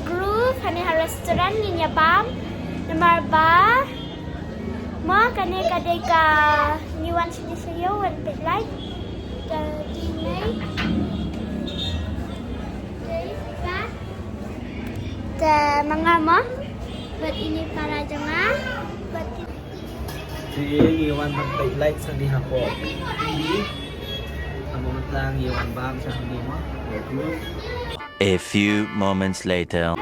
group hani restoran ni nyabam. Nomor ba. Ma kane kadai ka niwan sini sayo wan Peit like. Di mai. Mga mo. Buat ini para jemaah. Buat Sige, iwan ng Peit like sa diha po. Ang lang iwan bam sa hindi mo. A few moments later.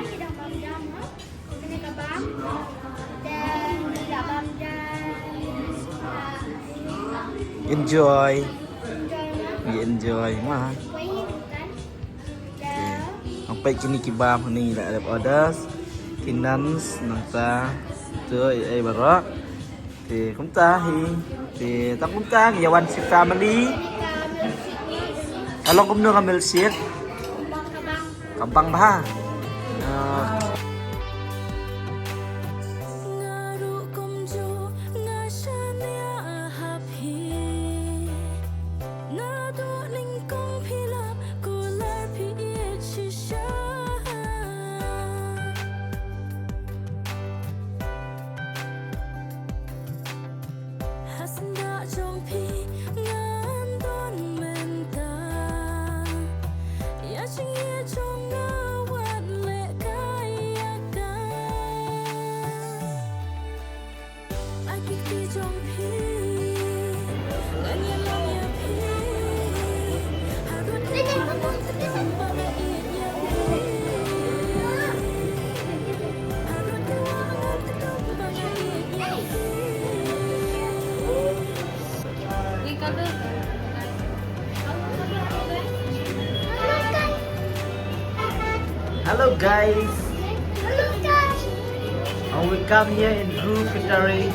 Enjoy. Enjoy mah. Ang Peit kini kibam ni la ada orders. Kinans nang ta tu ai barak. Thì chúng ta thì ta chúng ta Yawan si family. Along cũng nương milk shake. Kampang bah. Hello guys. Hello guys. We come here in group catering.